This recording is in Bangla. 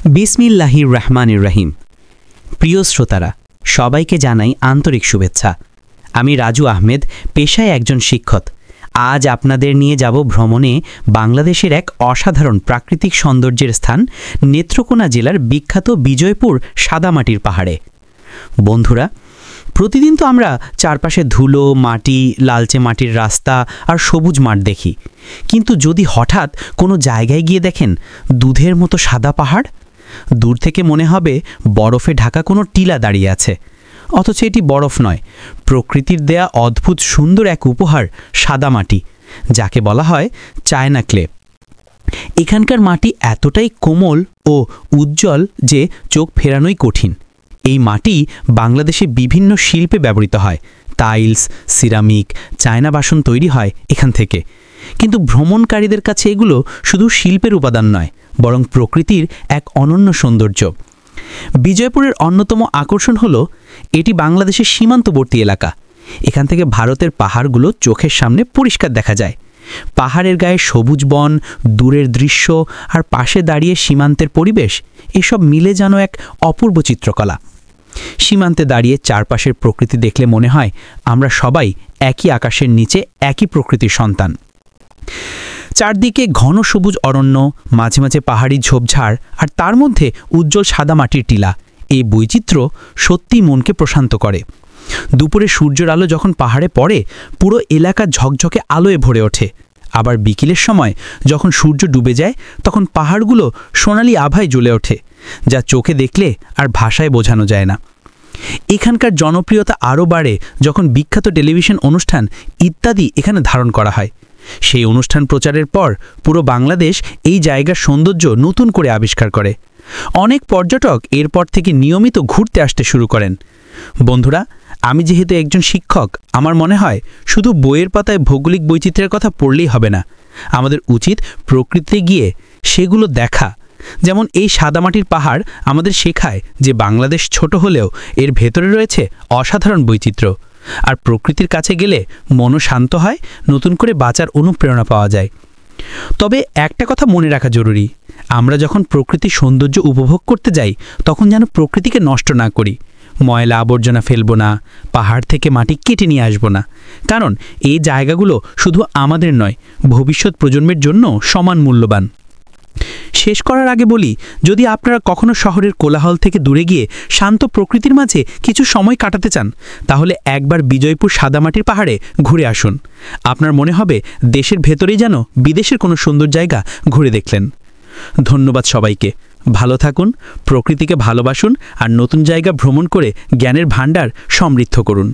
বিসমিল্লাহির রহমানির রহিম। প্রিয় শ্রোতারা, সবাইকে জানাই আন্তরিক শুভেচ্ছা। আমি রাজু আহমেদ, পেশায় একজন শিক্ষক। আজ আপনাদের নিয়ে যাব ভ্রমণে বাংলাদেশের এক অসাধারণ প্রাকৃতিক সৌন্দর্যের স্থান নেত্রকোনা জেলার বিখ্যাত বিজয়পুর সাদামাটির পাহাড়ে। বন্ধুরা, প্রতিদিন তো আমরা চারপাশে ধুলো, মাটি, লালচে মাটির রাস্তা আর সবুজ মাঠ দেখি, কিন্তু যদি হঠাৎ কোনো জায়গায় গিয়ে দেখেন দুধের মতো সাদা পাহাড়, দূর থেকে মনে হবে বরফে ঢাকা কোনো টিলা দাঁড়িয়ে আছে। অথচ এটি বরফ নয়, প্রকৃতির দেয়া অদ্ভুত সুন্দর এক উপহার, সাদামাটি, যাকে বলা হয় চায়না ক্লে। এখানকার মাটি এতটাই কোমল ও উজ্জ্বল যে চোখ ফেরানোই কঠিন। এই মাটি বাংলাদেশে বিভিন্ন শিল্পে ব্যবহৃত হয়। টাইলস, সিরামিক, চায়না বাসন তৈরি হয় এখান থেকে। কিন্তু ভ্রমণকারীদের কাছে এগুলো শুধু শিল্পের উপাদান নয়, বরং প্রকৃতির এক অনন্য সৌন্দর্য। বিজয়পুরের অন্যতম আকর্ষণ হলো এটি বাংলাদেশের সীমান্তবর্তী এলাকা। এখান থেকে ভারতের পাহাড়গুলো চোখের সামনে পরিষ্কার দেখা যায়। পাহাড়ের গায়ে সবুজ বন, দূরের দৃশ্য আর পাশে দাঁড়িয়ে সীমান্তের পরিবেশ, এসব মিলে যেন এক অপূর্ব চিত্রকলা। সীমান্তে দাঁড়িয়ে চারপাশের প্রকৃতি দেখলে মনে হয় আমরা সবাই একই আকাশের নিচে একই প্রকৃতির সন্তান। চারদিকে ঘন সবুজ অরণ্য, মাঝে মাঝে পাহাড়ি ঝোপঝাড়, আর তার মধ্যে উজ্জ্বল সাদামাটির টিলা। এই বৈচিত্র্য সত্যিই মনকে প্রশান্ত করে। দুপুরে সূর্যের আলো যখন পাহাড়ে পড়ে, পুরো এলাকা ঝকঝকে আলোয় ভরে ওঠে। আবার বিকেলের সময় যখন সূর্য ডুবে যায়, তখন পাহাড়গুলো সোনালি আভায় জ্বলে ওঠে, যা চোখে দেখলে আর ভাষায় বোঝানো যায় না। এখানকার জনপ্রিয়তা আরও বাড়ে যখন বিখ্যাত টেলিভিশন অনুষ্ঠান ইত্যাদি এখানে ধারণ করা হয়। সেই অনুষ্ঠান প্রচারের পর পুরো বাংলাদেশ এই জায়গার সৌন্দর্য নতুন করে আবিষ্কার করে। অনেক পর্যটক এরপর থেকে নিয়মিত ঘুরতে আসতে শুরু করেন। বন্ধুরা, আমি যেহেতু একজন শিক্ষক, আমার মনে হয় শুধু বইয়ের পাতায় ভৌগোলিক বৈচিত্র্যের কথা পড়লেই হবে না। আমাদের উচিত প্রকৃতিতে গিয়ে সেগুলো দেখা। যেমন এই সাদামাটির পাহাড় আমাদের শেখায় যে বাংলাদেশ ছোট হলেও এর ভেতরে রয়েছে অসাধারণ বৈচিত্র্য। আর প্রকৃতির কাছে গেলে মনও শান্ত হয়, নতুন করে বাঁচার অনুপ্রেরণা পাওয়া যায়। তবে একটা কথা মনে রাখা জরুরি, আমরা যখন প্রকৃতির সৌন্দর্য উপভোগ করতে যাই, তখন যেন প্রকৃতিকে নষ্ট না করি। ময়লা আবর্জনা ফেলবো না, পাহাড় থেকে মাটি কেটে নিয়ে আসবো না। কারণ এই জায়গাগুলো শুধু আমাদের নয়, ভবিষ্যৎ প্রজন্মের জন্য সমান মূল্যবান। শেষ করার আগে বলি, যদি আপনারা কখনো শহরের কোলাহল থেকে দূরে গিয়ে শান্ত প্রকৃতির মাঝে কিছু সময় কাটাতে চান, তাহলে একবার বিজয়পুর সাদামাটির পাহাড়ে ঘুরে আসুন। আপনার মনে হবে দেশের ভেতরেই যেন বিদেশের কোনো সুন্দর জায়গা ঘুরে দেখলেন। ধন্যবাদ সবাইকে। ভালো থাকুন, প্রকৃতিকে ভালোবাসুন আর নতুন জায়গা ভ্রমণ করে জ্ঞানের ভাণ্ডার সমৃদ্ধ করুন।